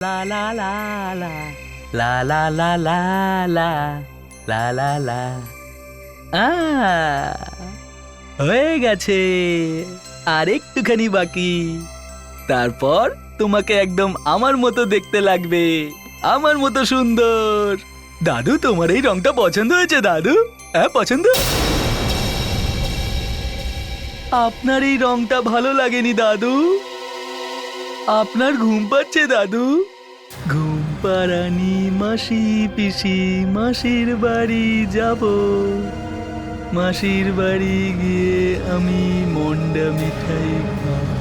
লা লা লা লা লা লা লা লা লা লা লা লা হয়ে গেছে, আর একটুখানি বাকি। তারপর তোমাকে একদম আমার মতো দেখতে লাগবে, আমার মতো সুন্দর। দাদু, তোমার এই রংটা পছন্দ হয়েছে দাদু? হ্যাঁ, পছন্দ। আপনার এই রংটা ভালো লাগেনি দাদু? আপনার ঘুম পাচ্ছে দাদু? ঘুম পাড়ানি মাসি পিসি, মাসির বাড়ি যাব। মাসির বাড়ি গিয়ে আমি মন্ডা মিঠাই খাবো।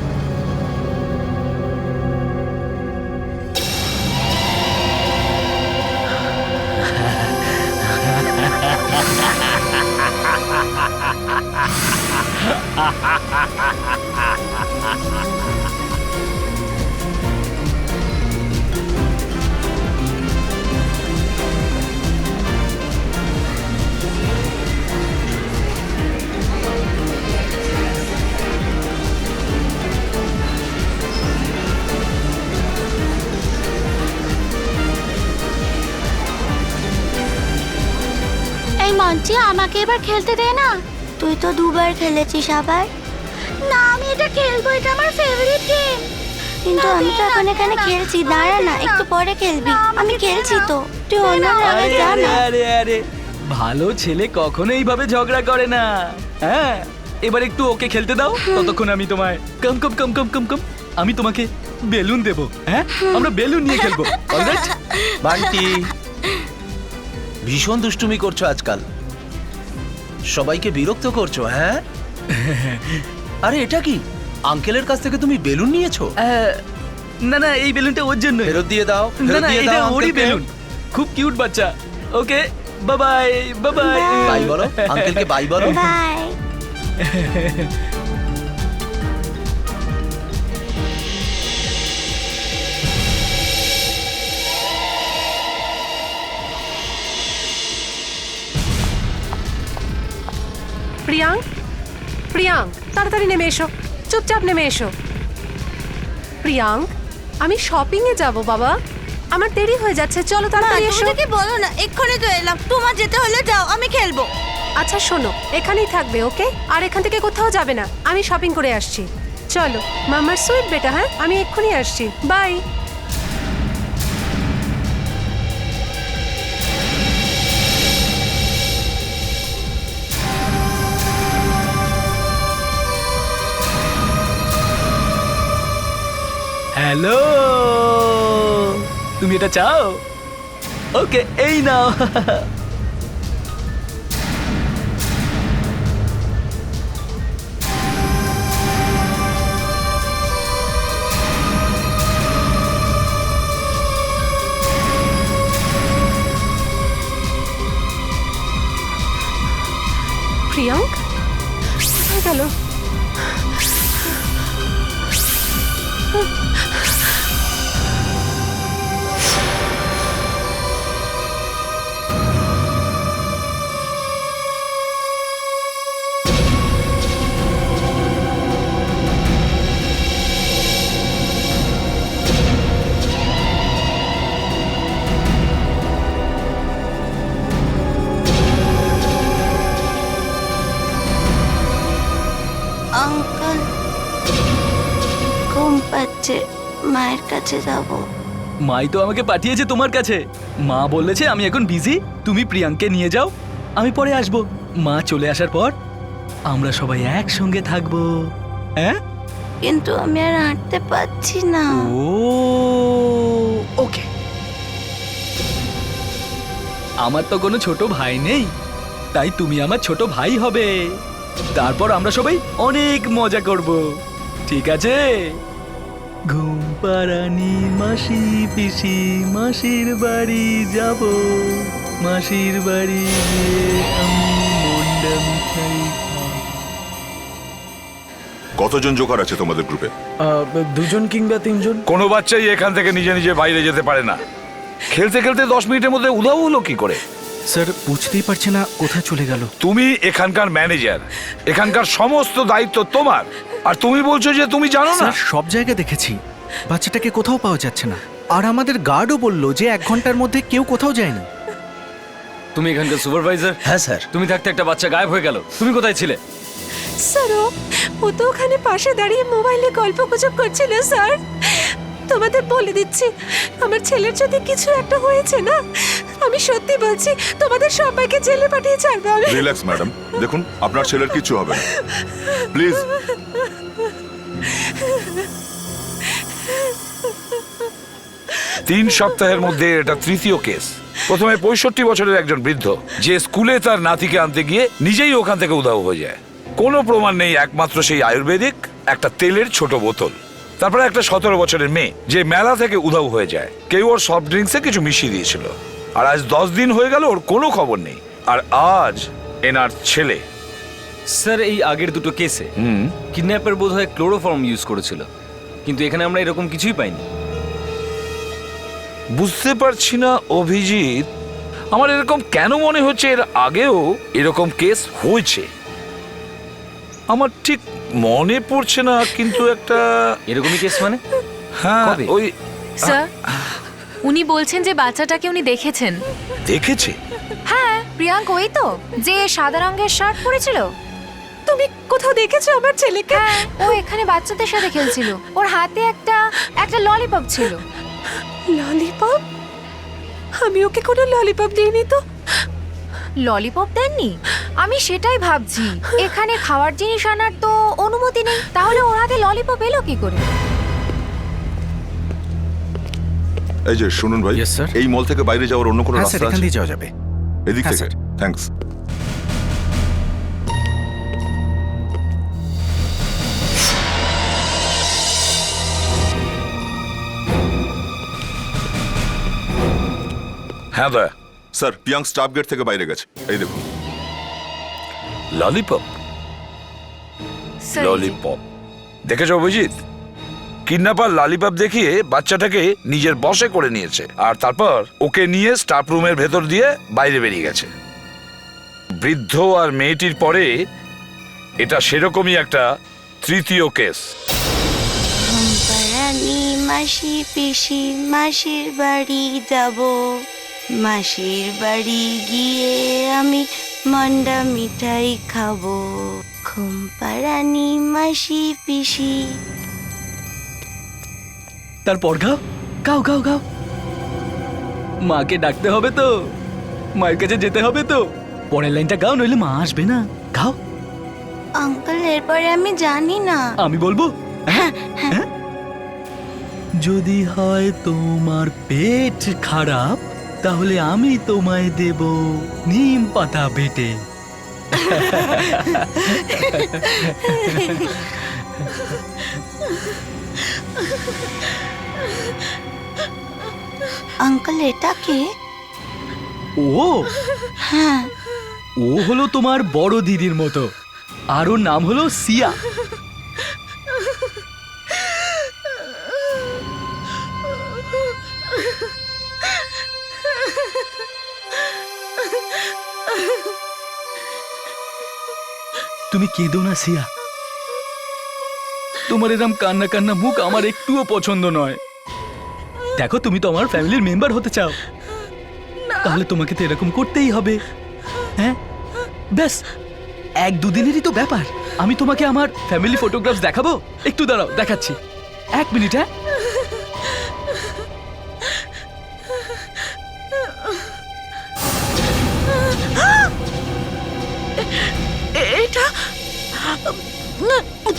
এই মঞ্চে আমাকে এবার খেলতে দে না। তুই তো দুবার খেলেছিস আবার। না, আমি এটা খেলবো, এটা আমার ফেভারিট গেম। কিন্তু আমি তো এখন এখানে খেলছি, দাঁড়া না, একটু পরে খেলবি। আমি খেলছি তো, তুই অন্য জায়গায় আরে যা আরে না। আরে আরে, ভালো ছেলে কখনো এইভাবে ঝগড়া করে না। হ্যাঁ, এবার একটু ওকে খেলতে দাও, ততক্ষণ আমি তোমায় কম কম কম কম কম কম আমি তোমাকে বেলুন দেবো। হ্যাঁ, আমরা বেলুন নিয়ে খেলবো। অলরাইট? বান্টি, ভীষণ দুষ্টুমি করছো আজকাল, সবাইকে বিরক্ত করছো। হ্যাঁ, আরে এটা কি? আঙ্কেলের কাছ থেকে তুমি বেলুন নিয়েছো? না না, এই বেলুনটা ওর জন্য। ফেরত দিয়ে দাও, না ফেরত না, দিয়ে এটা দাও ওরই আঙ্কেলকে। বেলুন। খুব কিউট বাচ্চা। Okay, bye bye bye bye. Bye বলো আঙ্কেলকে, বাই বলো। বাই। প্রিয়াঙ্ক, প্রিয়াঙ্ক, তাড়াতাড়ি নেমে এসো, চুপচাপ নেমে এসো। প্রিয়াঙ্ক, আমি শপিং এ যাব বাবা, আমার দেরি হয়ে যাচ্ছে, চলো তাড়াতাড়ি এসো। তোমাকে বলো না, এক্ষুনি তো এলাম। তোমার যেতে হলে যাও, আমি খেলবো। আচ্ছা শোনো, এখানেই থাকবে, ওকে? আর এখান থেকে কোথাও যাবে না, আমি শপিং করে আসছি। চলো মামার সুইট বেটা। হ্যাঁ, আমি এক্ষুনি আসছি, বাই। হ্যালো, তুমি এটা চাও? ওকে, এই নাও। প্রিয়াঙ্ক কোথায় গেল? আঙ্কেল, ঘুম পাচ্ছে, মায়ের কাছে যাব। মাই তো আমাকে পাঠিয়েছে তোমার কাছে। মা বলেছে আমি এখন বিজি, তুমি প্রিয়াঙ্ককে নিয়ে যাও, আমি পরে আসবো। মা চলে আসার পর আমরা সবাই একসঙ্গে থাকবো। হ্যাঁ? কিন্তু আমি আর হাঁটতে পারছি না। ও ওকে, আমার তো কোনো ছোট ভাই নেই, তাই তুমি আমার ছোট ভাই হবে। তারপর আমরা সবাই অনেক মজা করব, ঠিক আছে? ঘুম পাড়ানি মাসি পিসি, মাসির বাড়ি যাব। মাসির বাড়ি গিয়ে আমি মন্ডা মিঠাই খাবো। কতজন জোকার আছে তোমাদের গ্রুপে? 2জন কিংবা 3জন। কোনো বাচ্চাই এখান থেকে নিজে নিজে বাইরে যেতে পারে না। খেলতে খেলতে 10 মিনিটের মধ্যে উধাও হলো কি করে? স্যার বুঝতেই পারছি না কোথায় চলে গেল। তুমি এখানকার ম্যানেজার, এখানকার সমস্ত দায়িত্ব তোমার, আর তুমি বলছো যে তুমি জানো না? স্যার সব জায়গায় দেখেছি, বাচ্চাটাকে কোথাও পাওয়া যাচ্ছে না। আর আমাদের গার্ডও বলল যে 1 ঘন্টার মধ্যে কেউ কোথাও যায়নি। তুমি এখানকার সুপারভাইজার? হ্যাঁ স্যার। তুমি থাকতে একটা বাচ্চা গায়েব হয়ে গেল, তুমি কোথায় ছিলে? স্যার ও তো ওখানে পাশে দাঁড়িয়ে মোবাইলে গল্প গুজব করছিল স্যার। তোমাদের বলে দিচ্ছি, আমার ছেলের যদি কিছু একটা হয়েছে না, আমি সত্যি বলছি তোমাদের সবাইকে জেলে পাঠিয়ে ছাড়বো আমি। রিল্যাক্স ম্যাডাম, দেখুন আপনার ছেলের কিছু হবে না, প্লিজ। 3 সপ্তাহের মধ্যে এটা তৃতীয় কেস। প্রথমে 65 বছরের একজন বৃদ্ধ যে স্কুলে তার নাতিকে আনতে গিয়ে নিজেই ওখান থেকে উধাও হয়ে যায়। কোনো প্রমাণ নেই, একমাত্র সেই আয়ুর্বেদিক একটা তেলের ছোট বোতল। তারপরে একটা 17 বছরের মেয়ে যে মেলা থেকে উধাও হয়ে যায়, কেউ ওর সফট ড্রিঙ্কসে কিছু মিশিয়ে দিয়েছিল। আর আজ 10 দিন হয়ে গেল, ওর কোনো খবর নেই। আর আজ এনার ছেলে। স্যার, এই আগের দুটো কেসে কিডন্যাপার বোধহয় ক্লোরোফর্ম ইউজ করেছিল, কিন্তু এখানে আমরা এরকম কিছুই পাইনি। বুঝতে পারছি না অভিজিৎ, আমার এরকম কেন মনে হচ্ছে এর আগেও এরকম কেস হয়েছে। আমার ঠিক মনে পড়ছে না, কিন্তু একটা এরকমই কেস মানে? হ্যাঁ কবে? ওই স্যার, উনি বলছেন যে বাচ্চাটাকে উনি দেখেছেন। দেখেছে? হ্যাঁ, প্রিয়াঙ্ক ওই তো যে সাদা রঙের শার্ট পরেছিল। তুমি কোথাও দেখেছো আমার ছেলেকে? হ্যাঁ, ও এখানে বাচ্চাদের সাথে খেলছিল। ওর হাতে একটা ললিপপ ছিল। ললিপপ? আমি ওকে কোনো ললিপপ দিইনি তো। ললিপপ দেননি? আমি সেটাই ভাবছি, এখানে খাওয়ার জিনিস আনার তো অনুমতি নেই, তাহলে ওর হাতে ললিপপ এলো কি করে? এই যে শুনুন ভাই, Yes, sir. এই মল থেকে বাইরে যাওয়ার অন্য কোনো হ্যাঁ স্যার, রাস্তা এখান আছে? দিয়ে যাওয়া যাবে। এদিক হ্যাঁ, থেকে? স্যার। থ্যাঙ্কস। হ্যাঁ দা। স্যার, পিয়াং স্টাফ গেট থেকে বাইরে গেছে, এই দেখুন। ললিপপ? স্যার, ললিপপ দেখেছো অভিজিৎ? কিডন্যাপার ললিপপ দেখিয়ে বাচ্চাটাকে নিজের বশে করে নিয়েছে, আর তারপর ওকে নিয়ে স্টাফ রুমের ভেতর দিয়ে বাইরে বেরিয়ে গেছে। বৃদ্ধ আর মেয়েটির পরে এটা সেরকমই একটা তৃতীয় কেস। ঘুমপাড়ানি মাসি পিসি মাসির বাড়ি যাব, মাসির বাড়ি গিয়ে আমি মন্ডা মিঠাই খাবো। ঘুমপাড়ানি মাসি পিসি। তারপর গাও গাও গাও গাও। মাকে ডাকতে হবে তো, মায়ের কাছে যেতে হবে তো। পরের লাইনটা গাও, নইলে মা আসবে না। গাও। আঙ্কেল, এরপরে আমি জানি না। আমি বলবো? হ্যাঁ? যদি হয় তোমার পেট খারাপ, তাহলে আমি তোমায় দেব নিম পাতা বেটে। আঙ্কেল, এটা কে? ও হ্যাঁ। ও হলো তোমার বড় দিদির মতো, আর ওর নাম হলো সিয়া। তুমি কেঁদো না সিয়া, তোমার এরম কান্না কান্না মুখ আমার একটুও পছন্দ নয়। দেখো, তুমি তো আমার ফ্যামিলির মেম্বার হতে চাও, তাহলে তোমাকে তো এরকম করতেই হবে। হ্যাঁ, ব্যাস 1-2 দিনেরই তো ব্যাপার। আমি তোমাকে আমার ফ্যামিলি ফটোগ্রাফস দেখাবো। একটু দাঁড়াও, দেখাচ্ছি। 1 মিনিট। হ্যাঁ, এটা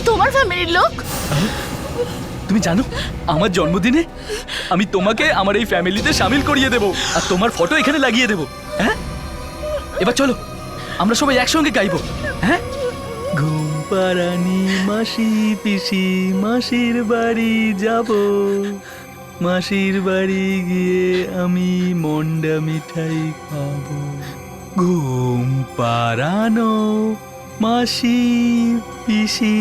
তোমার ফ্যামিলির লোক? তুমি জানো আমার জন্মদিনে আমি তোমাকে আমার এই ফ্যামিলিতে শামিল করিয়ে দেব, আর তোমার ফটো এখানে লাগিয়ে দেব। হ্যাঁ, এবার চলো আমরা সবাই একসঙ্গে গাইবো। হ্যাঁ, ঘুম পাড়ানি মাসি পিসি মাসির বাড়ি যাব, মাসির বাড়ি গিয়ে আমি মন্ডা মিঠাই খাবো। ঘুম পাড়ানো মাসি পিসি।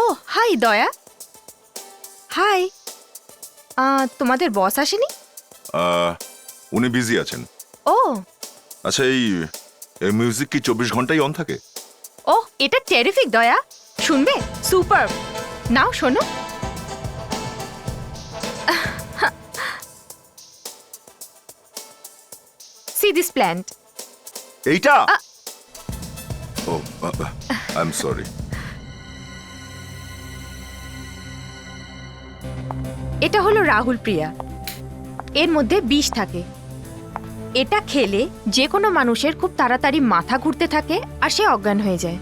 ও হাই দয়া। হাই, তোমাদের বস আসেনি? উনি বিজি আছেন। ও আচ্ছা, এই মিউজিক কি 24 ঘন্টাই অন থাকে? ও এটা টেরিফিক দয়া, শুনবে? সুপার, নাও শোনো। C this plant. এইটা? ও, আই এম সরি। এটা হলো রাহুল প্রিয়া। এর মধ্যে বিষ থাকে। এটা খেলে যে কোনো মানুষের খুব তাড়াতাড়ি মাথা ঘুরতে থাকে আর সে অজ্ঞান হয়ে যায়।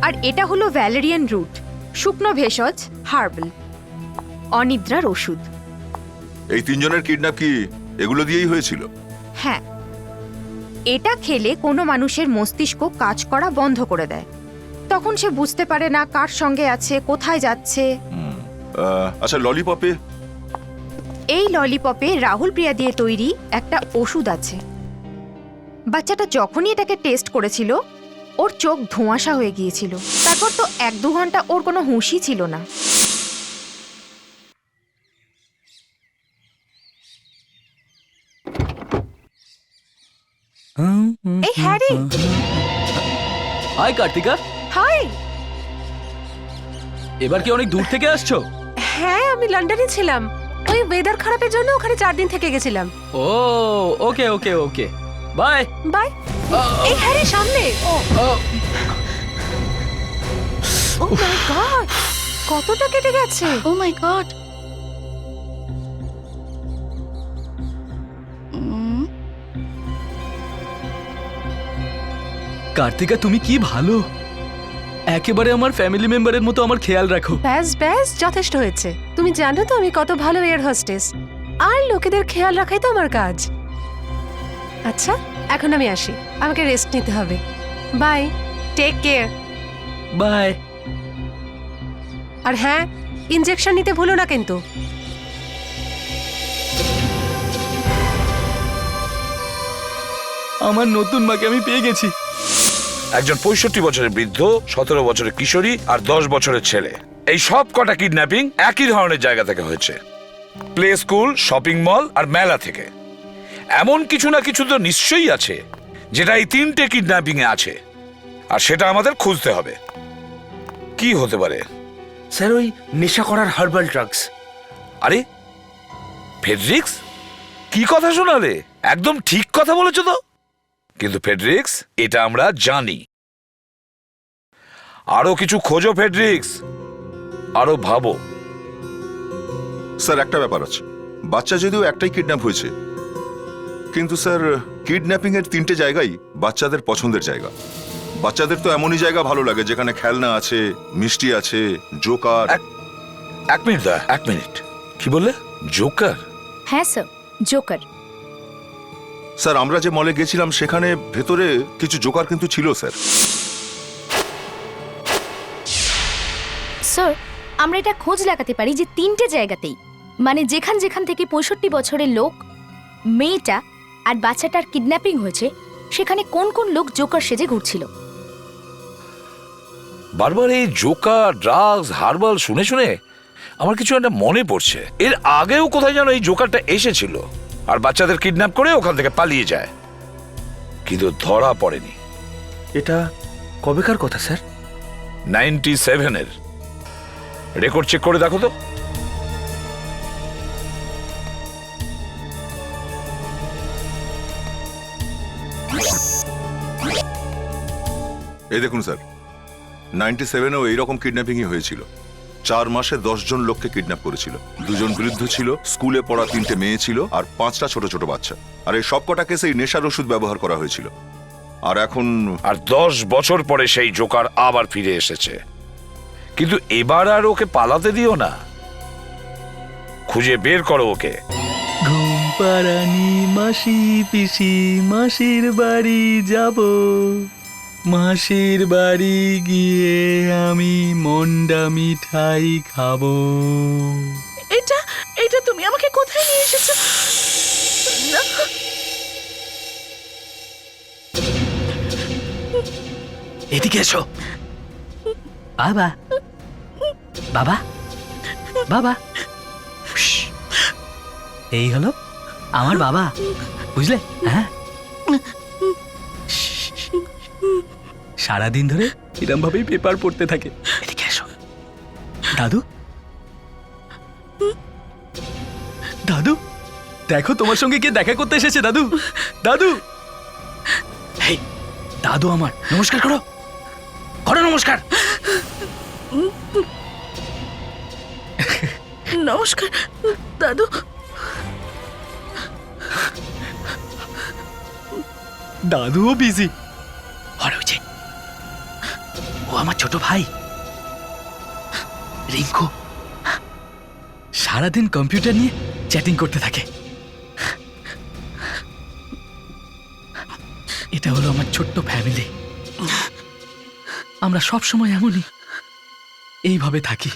আর এটা হলো ভ্যালেরিয়ান রুট, শুকনো ভেষজ, হার্বাল, অনিদ্রার ওষুধ। এই তিনজনের কিডন্যাপ কি এগুলো দিয়েই হয়েছিল? হ্যাঁ, এটা খেলে কোনো মানুষের মস্তিষ্ক কাজ করা বন্ধ করে দেয়। তখন সে বুঝতে পারে না কার সঙ্গে আছে, কোথায় যাচ্ছে। আচ্ছা, ললিপপে? এই ললিপপে রাহুল প্রিয়া দিয়ে তৈরি একটা ওষুধ আছে। বাচ্চাটা যখনই এটাকে টেস্ট করেছিল ওর চোখ ধোঁয়াশা হয়ে গিয়েছিল। তারপর তো 1-2 ঘন্টা ওর কোনো হুঁশই ছিল না। এই হ্যারি। High Kartika, high. এবার কি অনেক দূর থেকে আসছো? হ্যাঁ, আমি লন্ডনে ছিলাম। ওই ওয়েদার খারাপের জন্য ওখানে 4 দিন থেকে গেছিলাম। ও ওকে ওকে ওকে, বাই বাই। এই হ্যারি, সামনে। ও মাই গড, কতটা কেটে গেছে। ও মাই গড। কার্তিকা, তুমি কি ভালো, একেবারে আমার ফ্যামিলি মেম্বারের মতো আমার খেয়াল রাখো। ব্যাস ব্যাস, যথেষ্ট হয়েছে। তুমি জানো তো আমি কত ভালো এয়ার হোস্টেস, আর লোকেদের খেয়াল রাখাই তো আমার কাজ। আচ্ছা, এখন আমি আসি, আমাকে রেস্ট নিতে হবে। Bye, take care. বাই। আর হ্যাঁ, ইনজেকশন নিতে ভুলো না কিন্তু। আমার নতুন মাকে আমি পেয়ে গেছি। একজন 65 বছরের বৃদ্ধ, 17 বছরের কিশোরী আর 10 বছরের ছেলে, এই সব কটা কিডন্যাপিং একই ধরনের জায়গা থেকে হয়েছে। প্লে স্কুল, শপিং মল আর মেলা থেকে। এমন কিছু না কিছু তো নিশ্চয়ই আছে যেটা এই 3টে কিডন্যাপিং এ আছে, আর সেটা আমাদের খুঁজতে হবে। কি হতে পারে? স্যার, ওই নেশা করার হার্বাল ড্রাগস। আরে ফেডরিক্স, কি কথা শোনালে? একদম ঠিক কথা বলেছো তো। কিন্তু ফেডরিক্স, এটা আমরা জানি। আরো কিছু খোঁজো ফেডরিক্স, আরো ভাবো। স্যার, একটা ব্যাপার আছে। বাচ্চা যদিও একটাই কিডন্যাপ হয়েছে, কিন্তু স্যার কিডন্যাপিং এর 3টে জায়গাই বাচ্চাদের পছন্দের জায়গা। বাচ্চাদের তো এমনই জায়গা ভালো লাগে যেখানে খেলনা আছে, মিষ্টি আছে, জোকার। এক মিনিট দা, এক মিনিট। কি বললে? জোকার? হ্যাঁ স্যার, জোকার। স্যার, আমরা যে মলে গেছিলাম সেখানে ভেতরে কিছু জোকার কিন্তু ছিল স্যার। স্যার, আমরা এটা খোঁজ লাগাতে পারি যে 3টে জায়গাতেই, মানে যেখান যেখান থেকে 65 বছরের লোক, মেয়েটা আর বাচ্চাটার কিডন্যাপিং হয়েছে, সেখানে কোন কোন লোক জোকার সেজে ঘুরছিল। বারবার এই জোকার, ড্রাগস, হার্বাল শুনে শুনে আমার কিছু একটা মনে পড়ছে। এর আগেও কোথায় যেন এই জোকারটা এসেছিল আর বাচ্চাদের কিডন্যাপ করে ওখান থেকে পালিয়ে যায়, কিন্তু ধরা পড়েনি। এটা কবেকার কথা স্যার? 97-এর। রেকর্ড চেক করে দেখো তো। এই দেখুন স্যার, 97-এও এইরকম কিডন্যাপিংই হয়েছিল। 4 মাসে 10 জন লোককে কিডন্যাপ করেছিল। 2 জন বৃদ্ধ ছিল, স্কুলে পড়া 3টে মেয়ে ছিল, আর 5টা ছোট ছোট বাচ্চা। আর এই সবকটা কেসে এই নেশার ওষুধ ব্যবহার করা হয়েছিল। আর এখন আর 10 বছর পরে সেই জোকার আবার ফিরে এসেছে, কিন্তু এবার আর ওকে পালাতে দিও না, খুঁজে বের করো ওকে। ঘুম পাড়ানি মাসি পিসি মাসির বাড়ি যাব, মাসির বাড়ি গিয়ে আমি মন্ডা মিঠাই খাবো। এটা এটা তুমি আমাকে কোথায় নিয়ে এসেছো? এদিকে এসো। বাবা বাবা বাবা, শ্শ্। এই হলো আমার বাবা, বুঝলে? হ্যাঁ, সারাদিন ধরে এরম ভাবেই পেপার পড়তে থাকে। এদিকে এসো। দাদু দাদু, দেখো তোমার সঙ্গে কে দেখা করতে এসেছে। দাদু দাদু, হেই দাদু আমার, নমস্কার করো, করো নমস্কার। নমস্কার দাদু। দাদুও বিজি। আর ওই যে ও আমার ছোট ভাই রিঙ্কু, সারাদিন কম্পিউটার নিয়ে চ্যাটিং করতে থাকে। এটা হলো আমার ছোট্ট ফ্যামিলি। আমরা সব সময় এমনই, এইভাবে থাকি।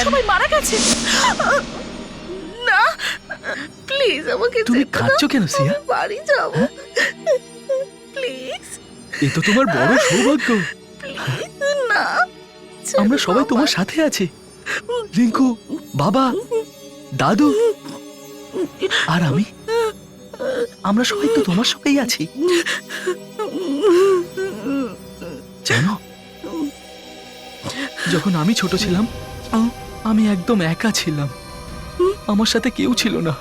সবাই মারা গেছে। না প্লিজ আমাকে তুমি কাঁদছো কেন সিয়া? বাড়ি যাবো প্লিজ। এ তো তোমার বড় সৌভাগ্য। না, আমরা সবাই তোমার সাথে আছি, রিঙ্কু, বাবা, দাদু আর আমি। আমরা সবাই তো তোমার সঙ্গেই আছি। জানো, যখন আমি ছোট ছিলাম আমি একদম একা ছিলাম। আমার সাথে কেউ ছিল না।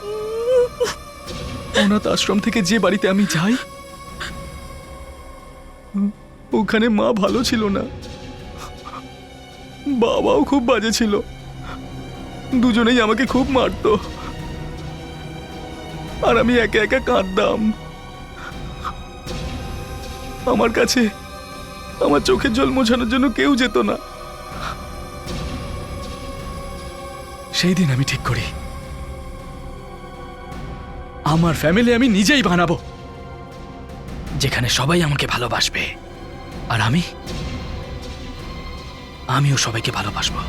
অনাথ আশ্রম থেকে যে বাড়িতে আমি যাই, ওখানে মা ভালো ছিল না, বাবাও খুব বাজে ছিল। দুজনেই আমাকে খুব মারতো, আর আমি একা একা কাঁদতাম। আমার কাছে আমার চোখের জল মোছানোর জন্য কেউ যেত না। সেই দিন আমি ঠিক করি, আমার ফ্যামিলি আমি নিজেই বানাবো, যেখানে সবাই আমাকে ভালোবাসবে, আর আমিও সবাইকে ভালোবাসবো।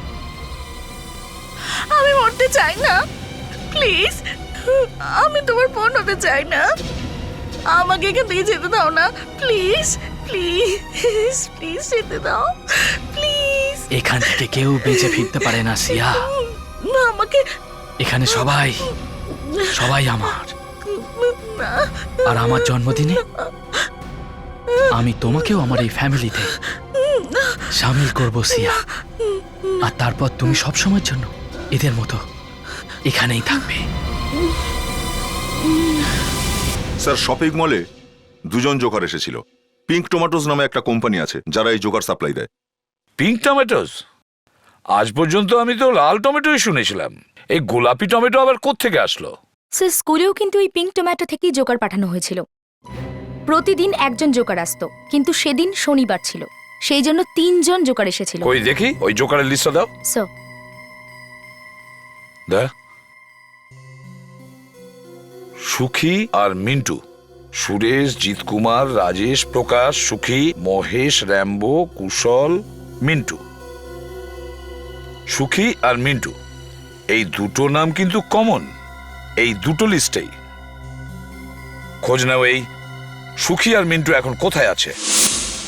আমি মরতে চাই না, প্লিজ। আমি তোমার বোন হতে চাই না। আমাকে এখান থেকে যেতে দাও না, প্লিজ প্লিজ প্লিজ যেতে দাও, প্লিজ। এখান থেকে কেউ বেঁচে ফিরতে পারে না সিয়া। আমাকে এখানে সবাই আমার। আর আমার জন্মদিনে আমি তোমাকেও আমার এই ফ্যামিলিতে শামিল করব সিয়া। আর তারপর তুমি সব সময়ের জন্য এদের মতো এখানেই থাকবে। স্যার, শপিং মলে 2 জন জোকার এসেছিল। পিঙ্ক টমেটোস নামে একটা কোম্পানি আছে যারা এই জোকার সাপ্লাই দেয়। Pink tomatoes? আজ পর্যন্ত আমি তো লাল টমেটোই শুনেছিলাম। এই গোলাপি টমেটো আবার কোত্থেকে আসলো? স্যার, স্কুলেও কিন্তু এই পিঙ্ক টমেটো থেকেই জোকার পাঠানো হয়েছিল। প্রতিদিন একজন জোকার আসতো, কিন্তু সেদিন শনিবার ছিল, সেই জন্য 3 জন জোকার এসেছিল। কই দেখি ওই জোকারের লিস্টটা দাও। স্যার, দা সুখী আর মিন্টু, সুরেশ, জিৎকুমার, রাজেশ, প্রকাশ, সুখী, মহেশ, র্যাম্বো, কুশল, মিন্টু। সুখী আর মিন্টু, এই দুটো নাম কিন্তু কমন। এই দুটো লিস্টেই খোঁজ নাও, এই সুখী আর মিন্টু এখন কোথায় আছে?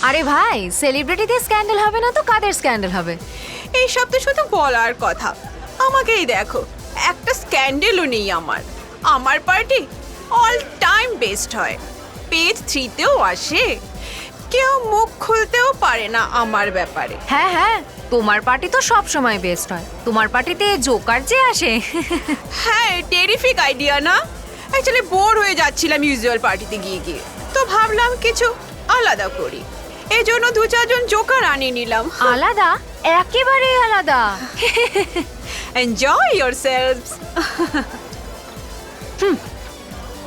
আরে ভাই, সেলিব্রিটিদের স্ক্যান্ডাল হবে না তো কাদের স্ক্যান্ডাল হবে? এই সব তো শুধু বলার কথা। আমাকেই দেখো, একটা স্ক্যান্ডেলও নেই আমার। আমার পার্টি অল টাইম বেস্ট হয়। পেজ 3তেও আসে, কেউ মুখ খুলতেও পারে না আমার ব্যাপারে। হ্যাঁ হ্যাঁ, তোমার পার্টি তো সব সময় বেস্ট হয়। তোমার পার্টিতে জোকার যে আসে। হ্যাঁ, টেরিফিক আইডিয়া না? অ্যাকচুয়ালি বোর হয়ে যাচ্ছিলাম ইউজুয়াল পার্টিতে গিয়ে গিয়ে, তো ভাবলাম কিছু আলাদা করি। এই জন্য 2-4 জন জোকার আনিয়ে নিলাম। আলাদা, একেবারে আলাদা। এনজয় ইয়োরসেলভস।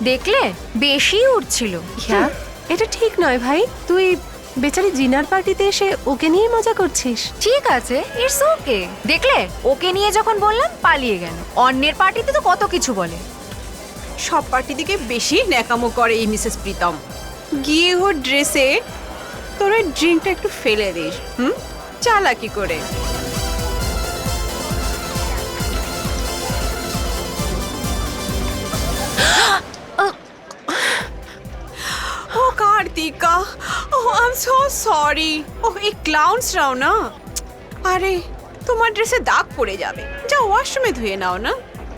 দেখলে বেশি উঠছিল। হ্যাঁ, এটা ঠিক নয় ভাই। তুই বেচারি ডিনার পার্টিতে এসে ওকে নিয়ে মজা করছিস। ঠিক আছে, ইটস ওকে। দেখলে, ওকে নিয়ে যখন বললাম পালিয়ে গেল। অন্যের পার্টিতে তো কত কিছু বলে। সব পার্টি থেকে বেশি ন্যাকামো করে এই মিসেস প্রীতম। গিয়ে ওর ড্রেসে তোর ওই ড্রিঙ্কটা একটু ফেলে দিস। চালাকি করে। ও কার্তিকা, ও আই এম সো সরি। ও এই ক্লাউন্সরাও না, আরে তোমার ড্রেসে দাগ পড়ে যাবে। যাও ওয়াশরুমে ধুয়ে নাও না।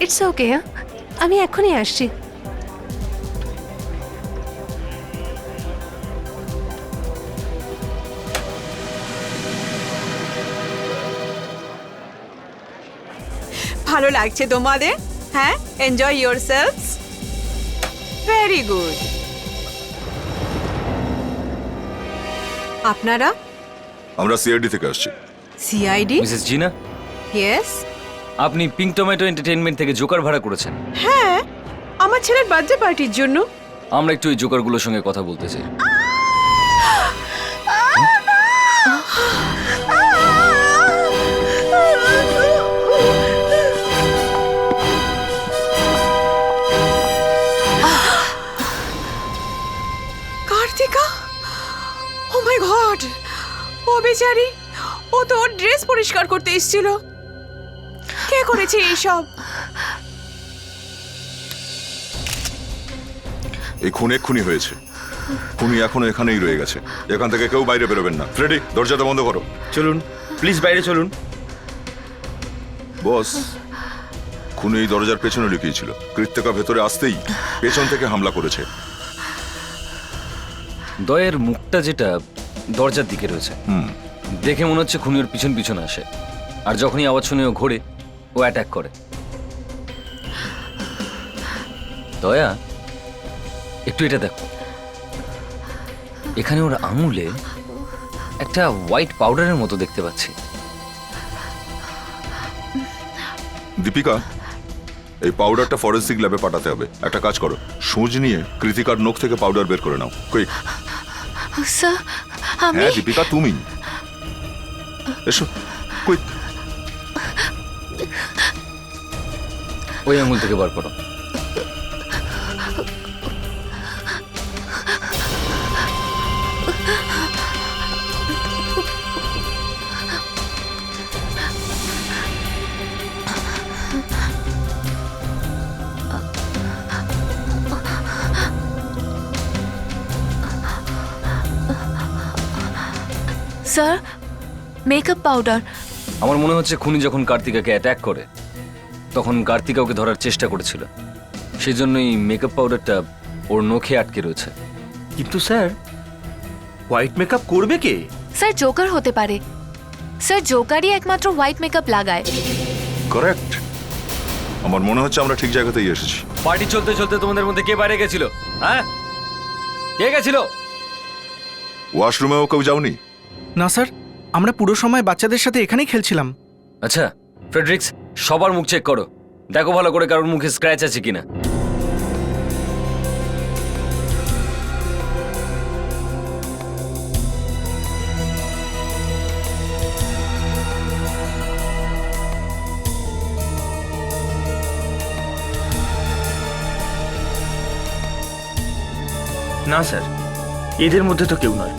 ইটস ওকে, আমি এখনই আসছি। ভালো লাগছে তোমাদের? হ্যাঁ, এনজয় ইয়োরসেলভস। Very good. আপনারা? আমরা সিআইডি থেকে আসছি। সিআইডি? মিসেস জিনা, ইয়েস। আপনি পিঙ্ক টমেটো এন্টারটেইনমেন্ট থেকে জোকার ভাড়া করেছেন। হ্যাঁ, আমার ছেলের বার্থডে পার্টির জন্য। আমরা একটু এই জোকারগুলোর সঙ্গে কথা বলতে চাই। কার্তিকা, ও মাই গড, ও বেচারি, ও তো ওর ড্রেস পরিষ্কার করতে এসেছিল। কে করেছে এইসব? এই খুন এক্ষুনি হয়েছে। খুনি এখনো এখানেই রয়ে গেছে। এখান থেকে কেউ বাইরে বেরোবেন না। ফ্রেডি, দরজাটা বন্ধ করো। চলুন প্লিজ বাইরে চলুন। বস, খুনি এই দরজার পেছনে লুকিয়েছিল। কৃত্যকা ভেতরে আসতেই পেছন থেকে হামলা করেছে। দয়ের মুখটা যেটা দরজার দিকে রয়েছে, দেখে মনে হচ্ছে খুনি ওর পিছন পিছন আসে, আর যখনই আওয়াজ শুনে ও ঘোরে, ও অ্যাটাক করে। দয়া, একটু এটা দেখো। এখানে ওর আঙুলে একটা হোয়াইট পাউডারের মতো দেখতে পাচ্ছি। দীপিকা, এই পাউডারটা ফরেন্সিক ল্যাবে পাঠাতে হবে। একটা কাজ করো, সূঁচ নিয়ে কৃতিকার নখ থেকে পাউডার বের করে নাও। কুইক। স্যার, আমি হ্যাঁ দীপিকা, তুমি এসো, কুইক। ওই আঙুল থেকে বার করো। Sir, makeup powder. আমার মনে হচ্ছে খুনি যখন কার্তিকাকে অ্যাটাক করে, তখন কার্তিকা ওকে ধরার চেষ্টা করেছিল। সেই জন্যই মেকআপ পাউডারটা ওর নখে আটকে রয়েছে। কিন্তু স্যার, হোয়াইট মেকআপ করবে কে? স্যার, জোকার হতে পারে। স্যার, জোকারই একমাত্র হোয়াইট মেকআপ লাগায়। কারেক্ট। আমার মনে হচ্ছে আমরা ঠিক জায়গাতেই এসেছি। পার্টি চলতে চলতে তোমাদের মধ্যে কে বাইরে গেছিল? হ্যাঁ, কে গেছিল? ওয়াশরুমেও কেউ যাওনি? না স্যার, আমরা পুরো সময় বাচ্চাদের সাথে এখানেই খেলছিলাম। আচ্ছা ফ্রেডরিক্স, সবার মুখ চেক করো, দেখো ভালো করে কারোর মুখে স্ক্র্যাচ আছে কিনা। না স্যার, এদের মধ্যে তো কেউ নয়।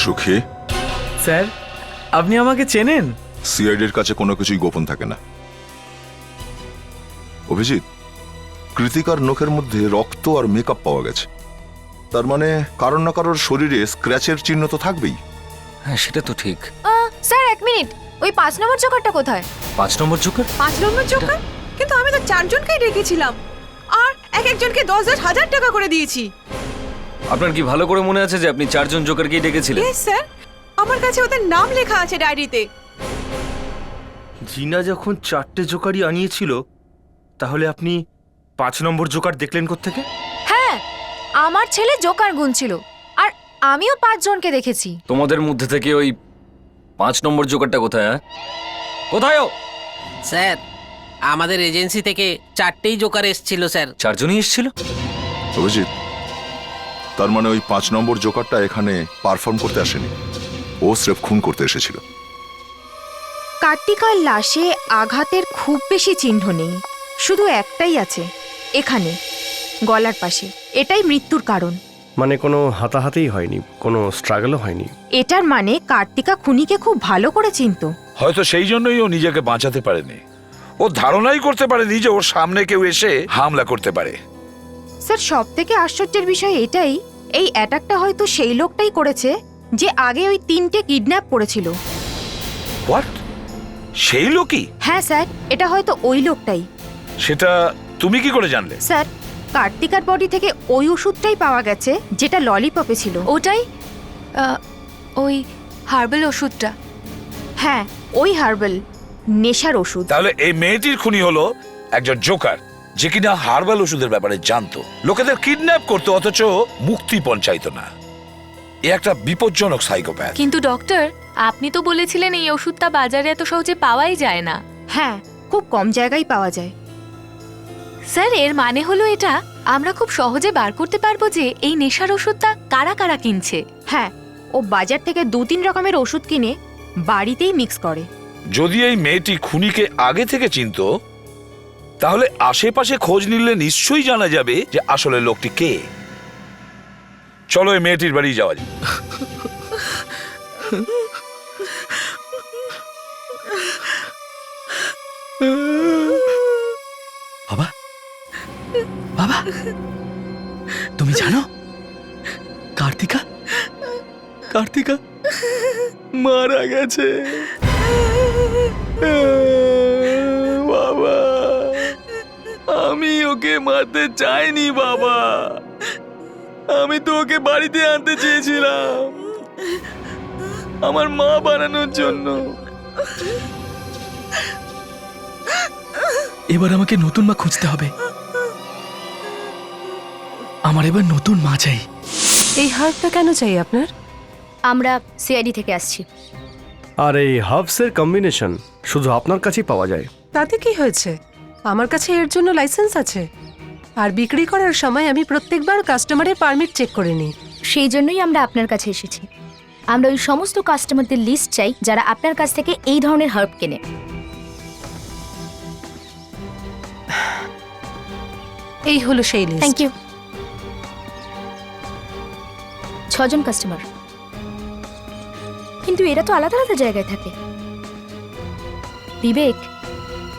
সুখী, স্যার, আপনি আমাকে চেনেন? সিআইডির কাছে কোনো কিছুই গোপন থাকে না। অভিজিৎ, কৃতিকার নখের মধ্যে রক্ত আর মেকআপ পাওয়া গেছে। তার মানে কারোর না কারোর শরীরে স্ক্র্যাচের চিহ্ন তো থাকবেই। হ্যাঁ, সেটা তো ঠিক। স্যার, 1 মিনিট, ওই 5 নম্বর জোকারটা কোথায়? 5 নম্বর জোকার? 5 নম্বর জোকার? কিন্তু আমি তো 4 জনকেই ডেকেছিলাম, আর এক একজনকে 10,000 টাকা করে দিয়েছি। আপনার কি ভালো করে মনে আছে যে আপনি 4 জন জোকারকেই ডেকেছিলেন? ইয়েস স্যার, আমার কাছে ওদের নাম লেখা আছে ডায়েরিতে। জিনা যখন 4টে জোকারি আনিয়েছিল, তাহলে আপনি 5 নম্বর জোকার দেখলেন কোত্থেকে? হ্যাঁ, আমার ছেলে জোকার গুনছিল আর আমিও 5 জনকে দেখেছি। তোমাদের মধ্যে থেকে ওই 5 নম্বর জোকারটা কোথায়? কোথায় ও? স্যার, আমাদের এজেন্সি থেকে 4টেই জোকার এসেছিল স্যার। 4 জনই এসেছিল? অভিজিৎ, তার মানে ওই 5 নম্বর জোকারটা এখানে পারফর্ম করতে আসেনি, ও স্রেফ খুন করতে এসেছিল। কার্তিকার লাশে আঘাতের খুব বেশি চিহ্ন নেই, শুধু একটাই আছে, এখানে গলার পাশে। এটাই মৃত্যুর কারণ। মানে কোনো হাতাহাতিই হয়নি, কোনো স্ট্রাগলও হয়নি? এটার মানে কার্তিকা খুনিকে খুব ভালো করে চিনতো। হয়তো সেই জন্যই ও নিজেকে বাঁচাতে পারেনি। ও ধারণাই করতে পারেনি যে ওর সামনে কেউ এসে হামলা করতে পারে। স্যার, সব থেকে আশ্চর্যের বিষয় এটাই, এই অ্যাটাকটা হয়তো সেই লোকটাই করেছে যে আগে ওই 3টে কিডন্যাপ করেছিল। হোয়াট? সেই লোকই? হ্যাঁ স্যার, এটা হয়তো ওই লোকটাই। সেটা তুমি কি করে জানলে? স্যার, কার্তিকার বডি থেকে ওই ওষুধটাই পাওয়া গেছে যেটা ললিপপে ছিল। ওটাই ওই হার্বাল ওষুধটা। হ্যাঁ, ওই হার্বাল নেশার ওষুধ। তাহলে এই মেয়েটির খুনি হলো একজন জোকার, যে কিনা হার্বাল ওষুধের ব্যাপারে জানতো, লোকেদের কিডন্যাপ করতো অথচ মুক্তিপণ চাইতো না। এ একটা বিপজ্জনক সাইকোপ্যাথ। কিন্তু ডক্টর, আপনি তো বলেছিলেন এই ওষুধটা বাজারে এত সহজে পাওয়াই যায় না। হ্যাঁ, খুব কম জায়গায় পাওয়া যায়। স্যার, এর মানে হলো এটা আমরা খুব সহজে বার করতে পারবো যে এই নেশার ওষুধটা কারা কারা কিনছে। হ্যাঁ, ও বাজার থেকে 2-3 রকমের ওষুধ কিনে বাড়িতেই মিক্স করে। যদি এই মেয়েটি খুনিকে আগে থেকে চিনতো, তাহলে আশেপাশে খোঁজ নিলে নিশ্চয়ই জানা যাবে যে আসলে লোকটি কে। চলো এই মেয়েটির বাড়ি যাওয়া যাক। বাবা, বাবা, তুমি জানো কার্তিকা কার্তিকা মারা গেছে। বাবা, আমি ওকে মারতে চাইনি বাবা, আমি তো ওকে বাড়িতে আনতে চেয়েছিলাম আমার মা বানানোর জন্য। এবার আমাকে নতুন মা খুঁজতে হবে। আমার এবার নতুন মা চাই। এই হার্বটা কেন চাই আপনার? আমরা সিআইডি থেকে আসছি। আর এই হার্বসের কম্বিনেশন শুধু আপনার কাছেই পাওয়া যায়। তাতে কি হয়েছে? আমার কাছে এর জন্য লাইসেন্স আছে, আর বিক্রি করার সময় আমি প্রত্যেকবার কাস্টমারের পারমিট চেক করে নিই। সেই জন্যই আমরা আপনার কাছে এসেছি। আমরা ওই সমস্ত কাস্টমারদের লিস্ট চাই যারা আপনার কাছ থেকে এই ধরনের হার্ব কেনে। এই হলো সেই লিস্ট। Thank you. 6 জন কাস্টমার, কিন্তু এরা তো আলাদা আলাদা জায়গায় থাকে। বিবেক,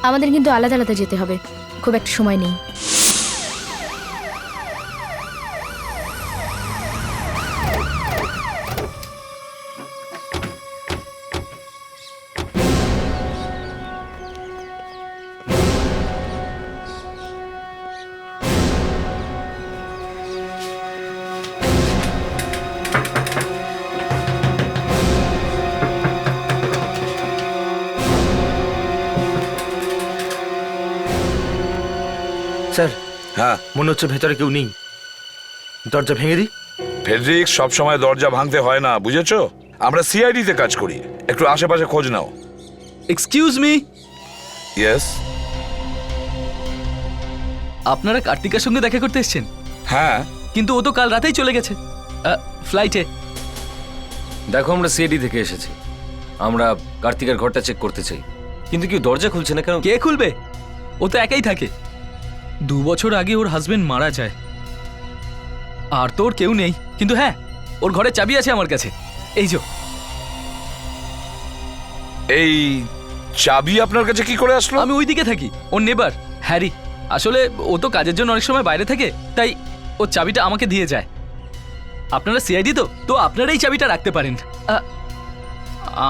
আমাদের কিন্তু আলাদা আলাদা যেতে হবে, খুব একটা সময় নেই। স্যার, হ্যাঁ, মনে হচ্ছে ভেতরে কেউ নেই। দরজা ভেঙে দিই? ফেডরিক, সব সময় দরজা ভাঙতে হয় না, বুঝেছো? আমরা সিআইডি তে কাজ করি, একটু আশেপাশে খোঁজ নাও। Excuse me. ইয়েস। আপনারা কার্তিকার সঙ্গে দেখা করতে এসেছেন? হ্যাঁ। কিন্তু ও তো কাল রাতেই চলে গেছে ফ্লাইটে। দেখো, আমরা সিআইডি থেকে এসেছি। আমরা কার্তিকের ঘরটা চেক করতে চাই, কিন্তু কেউ দরজা খুলছে না কেন? কে খুলবে? ও তো একাই থাকে। 2 বছর আগে ওর হাজবেন্ড মারা যায়, আর তো ওর কেউ নেই। কিন্তু হ্যাঁ, ওর ঘরে চাবি আছে আমার কাছে, এই যে। এই চাবি আপনার কাছে কি করে আসলো? আমি ওইদিকে থাকি, ওর নেবার হ্যারি। আসলে ও তো কাজের জন্য অনেক সময় বাইরে থাকে, তাই ও চাবিটা আমাকে দিয়ে যায়। আপনারা সিআইডি তো আপনারা এই চাবিটা রাখতে পারেন।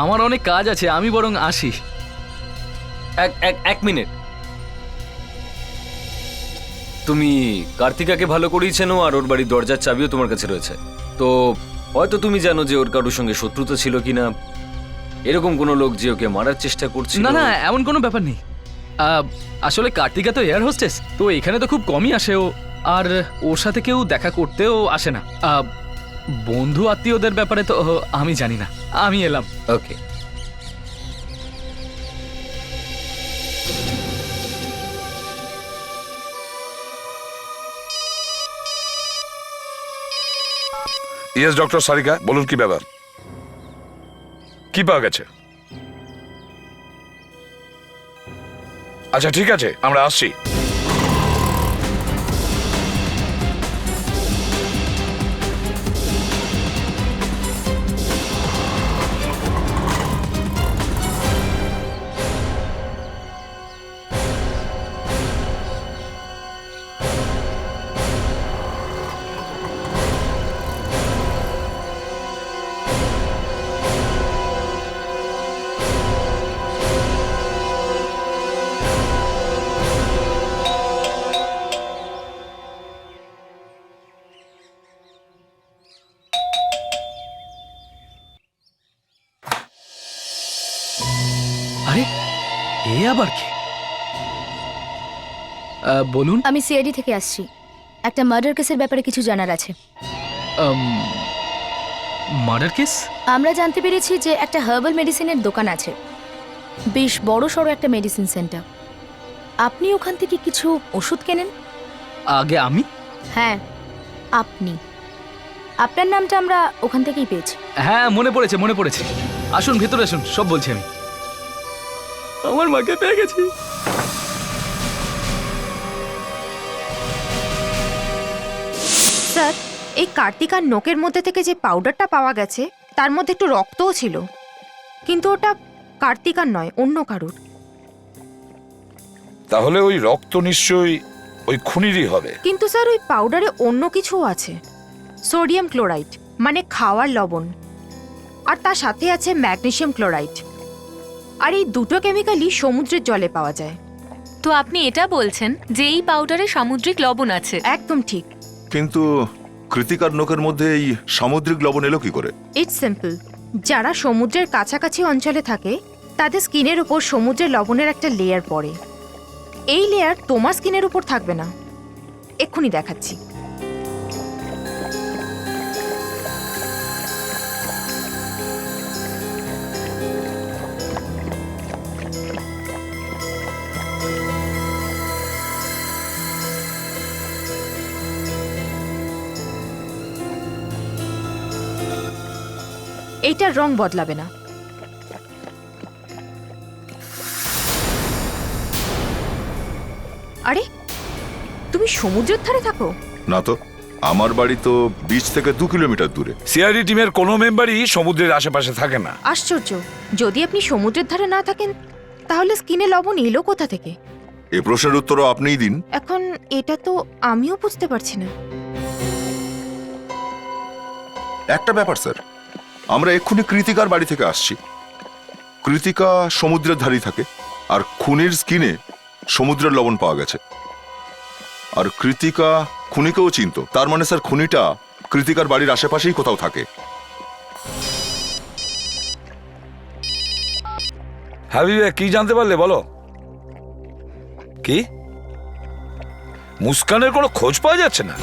আমার অনেক কাজ আছে, আমি বরং আসি। এক মিনিট। তুমি কার্তিকাকে ভালো করেই চেনো, আর ওর বাড়ির দরজার চাবিও তোমার কাছে রয়েছে, তো হয়তো তুমি জানো যে ওর কারোর সঙ্গে শত্রুতা ছিল কিনা, এরকম কোনো লোক যে ওকে মারার চেষ্টা করছে। না না, এমন কোনো ব্যাপার নেই। আসলে কার্তিকা তো এয়ার হোস্টেস, তো এখানে তো খুব কমই আসে ও, আর ওর সাথে কেউ দেখা করতেও আসে না। বন্ধু আত্মীয়দের ব্যাপারে তো আমি জানি না, আমি এলাম। ওকে। ইয়েস ডক্টর সারিকা, বলুন কি ব্যাপার, কি পাওয়া গেছে? আচ্ছা ঠিক আছে, আমরা আসছি। আরে এ আবার কি? বলুন। আমি সিআইডি থেকে আসছি, একটা মার্ডার কেসের ব্যাপারে কিছু জানার আছে। Murder case? আমরা জানতে পেরেছি যে একটা হার্বাল মেডিসিনের দোকান আছে, বেশ বড় সড়ো একটা মেডিসিন সেন্টার। আপনি ওখান থেকে কিছু ওষুধ কেনেন? আগে আমি? হ্যাঁ আপনি, আপনার নামটা আমরা ওখান থেকেই পেয়েছি। হ্যাঁ মনে পড়েছে, মনে পড়েছে। আসুন ভেতরে আসুন, সব বলছি আমি। আমার মাকে পেয়ে গেছি। স্যার, এই কার্তিকার নোকের মধ্যে থেকে যে পাউডারটা পাওয়া গেছে তার মধ্যে একটু রক্তও ছিল, কিন্তু ওটা কার্তিকার নয়, অন্য কারুর। তাহলে ওই রক্ত নিশ্চয়ই ওই খুনিরই হবে। কিন্তু স্যার ওই পাউডারে অন্য কিছুও আছে, সোডিয়াম ক্লোরাইড মানে খাওয়ার লবণ, আর তার সাথে আছে ম্যাগনেসিয়াম ক্লোরাইড, আর এই দুটো কেমিক্যালই সমুদ্রের জলে পাওয়া যায়। তো আপনি এটা বলছেন যে এই পাউডারে সামুদ্রিক লবণ আছে? একদম ঠিক। কিন্তু কৃতিকার নোকের মধ্যে এই সামুদ্রিক লবণ এলো কি করে? ইটস সিম্পল, যারা সমুদ্রের কাছাকাছি অঞ্চলে থাকে তাদের স্কিনের উপর সমুদ্রের লবণের একটা লেয়ার পড়ে। এই লেয়ার তোমার স্কিনের উপর থাকবে না, এক্ষুনি দেখাচ্ছি। এইটার রং বদলাবে না। আরে তুমি সমুদ্রের ধারে থাকো? না তো, আমার বাড়ি তো বিচ থেকে 2 কিলোমিটার দূরে। সিআইডি টিমের কোনো মেম্বারই সমুদ্রের আশেপাশে থাকে না। আশ্চর্য, যদি আপনি সমুদ্রের ধারে না থাকেন তাহলে স্কিনে লবণ এলো কোথা থেকে? এই প্রশ্নের উত্তরও আপনিই দিন। এখন এটা তো আমিও বুঝতে পারছি না। একটা ব্যাপার স্যার, আমরা এক্ষুনি কৃতিকার বাড়ি থেকে আসছি। কৃতিকা সমুদ্রের ধারেই থাকে, আর খুনির স্কিনে সমুদ্রের লবণ পাওয়া গেছে। আর কৃতিকা খুনিকেও চিনতো, তার মানে স্যার খুনিটা কৃতিকার বাড়ির আশেপাশেই কোথাও থাকে। হাবিবে, কি জানতে পারলে বলো? কি মুস্কানের কোনো খোঁজ পাওয়া যাচ্ছে না?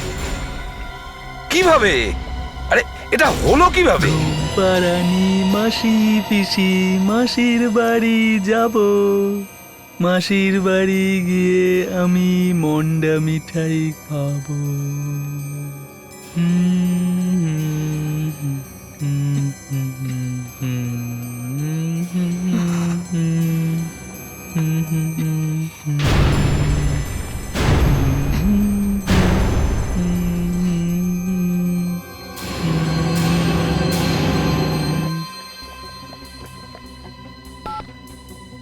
কিভাবে? আরে এটা হলো কিভাবে? পারানি মাসি পিসি মাসির বাড়ি যাব, মাসির বাড়ি গিয়ে আমি মন্ডা মিঠাই খাবো।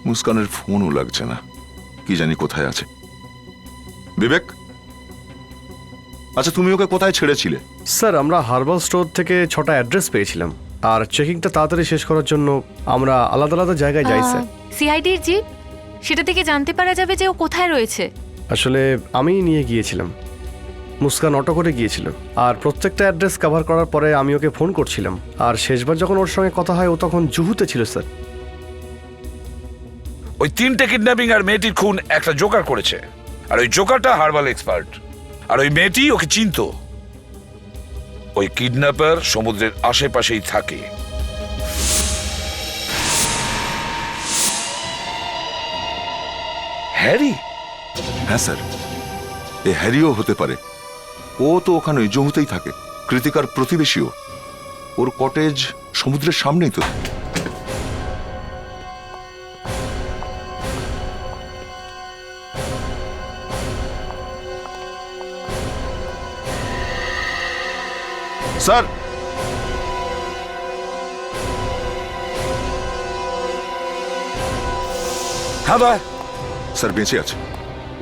মুস্কানের ফোনও লাগছে না, কি জানি কোথায় আছে। বিবেক, আচ্ছা তুমি ওকে কোথায় ছেড়েছিলে? স্যার, আমরা হার্বাল স্টোর থেকে 6টা অ্যাড্রেস পেয়েছিলাম, আর চেকিংটা তাড়াতাড়ি শেষ করার জন্য আমরা আলাদা আলাদা জায়গায় যাই স্যার। সিআইডির জিপ, সেটা থেকে জানতে পারা যাবে যে ও কোথায় রয়েছে। আসলে আমিই নিয়ে গিয়েছিলাম, মুস্কান অটো করে গিয়েছিল, আর প্রত্যেকটা অ্যাড্রেস কভার করার পরে আমি ওকে ফোন করছিলাম, আর শেষবার যখন ওর সঙ্গে কথা হয় ও তখন জুহুতে ছিল স্যার। ওই 3টে কিডন্যাপিং আর মেয়েটির খুন একটা জোকার করেছে, আর ওই জোকারটা হার্বাল এক্সপার্ট, আর ওই মেয়েটি ওকে চিনতো। ওই কিডন্যাপার সমুদ্রের আশেপাশেই থাকে। হ্যারি? হ্যাঁ স্যার, এ হ্যারিও হতে পারে। ও তো ওখানে জহুতেই থাকে, কৃতিকার প্রতিবেশীও। ওর কটেজ সমুদ্রের সামনেই তো। স্যার, হ্যাঁ দয়া। স্যার বেঁচে আছে,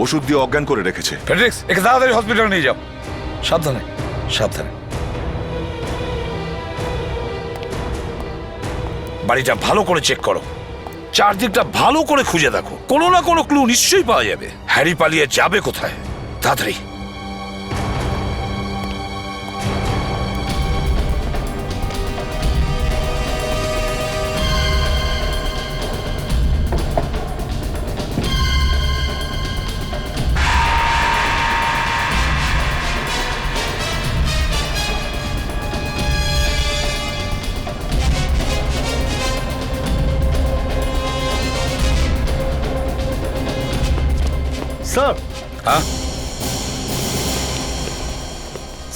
ওষুধ দিয়ে অজ্ঞান করে রেখেছে। ফেডরিক্স, একে তাড়াতাড়ি হসপিটালে নিয়ে যাও। সাবধানে, সাবধানে। বাড়িটা ভালো করে চেক করো, চারদিকটা ভালো করে খুঁজে দেখো, কোনো না কোনো ক্লু নিশ্চয়ই পাওয়া যাবে। হ্যারি পালিয়ে যাবে কোথায়? তাড়াতাড়ি। স্যার। হ্যাঁ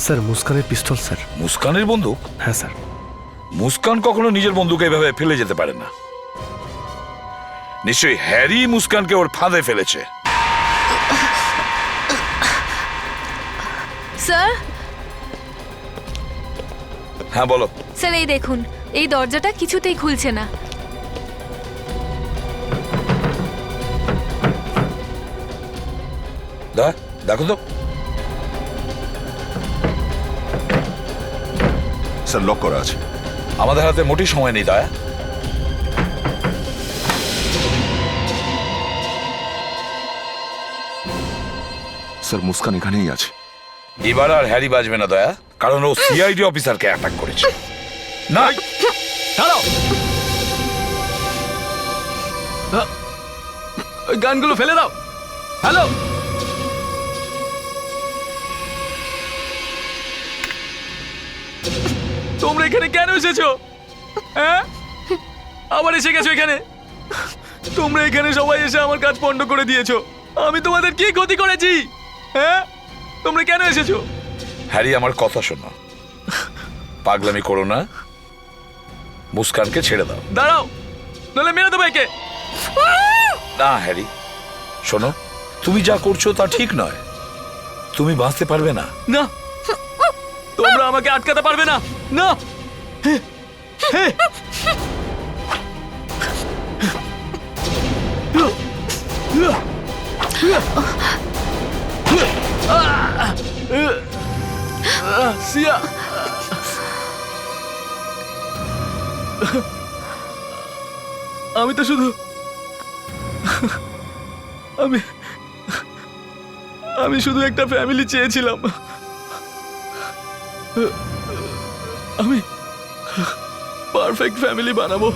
স্যার, মুস্কানের পিস্তল স্যার। মুস্কানের বন্দুক? হ্যাঁ স্যার। মুস্কান কখনো নিজের বন্দুক এভাবে ফেলে যেতে পারে না। নিশ্চয়ই হ্যারি মুস্কানকে ওর ফাঁদে ফেলেছে। স্যার, হ্যাঁ বলো। স্যার এই দেখুন, এই দরজাটা কিছুতেই খুলছে না। দেখো তো। স্যার লক করা আছে। আমাদের হাতে মোটেই সময় নেই দয়া। স্যার মুস্কান এখানেই আছে। এবার আর হ্যারি বাজবে না দয়া, কারণ ও সিআইডি অফিসারকে অ্যাটাক করেছে। না, ছাড়ো ওই গানগুলো, ফেলে দাও। হ্যালো, তোমরা এখানে কেন এসেছো? হ্যাঁ, আবার এসে গেছো এখানে। তোমরা এখানে সবাই এসে আমার কাজ পণ্ড করে দিয়েছো। আমি তোমাদের কি ক্ষতি করেছি? হ্যাঁ, তোমরা কেন এসেছো? হ্যারি আমার কথা শোনো, পাগলামি করো না, মুস্কানকে ছেড়ে দাও। দাঁড়াও, নইলে মেরে দেবো একে। না হ্যারি, শোনো, তুমি যা করছো তা ঠিক নয়। তুমি বাঁচতে পারবে না। না, তোমরা আমাকে আটকাতে পারবে না। না, সিয়া, আমি তো শুধু আমি শুধু একটা ফ্যামিলি চেয়েছিলাম। আমি পারফেক্ট ফ্যামিলি বানাবো।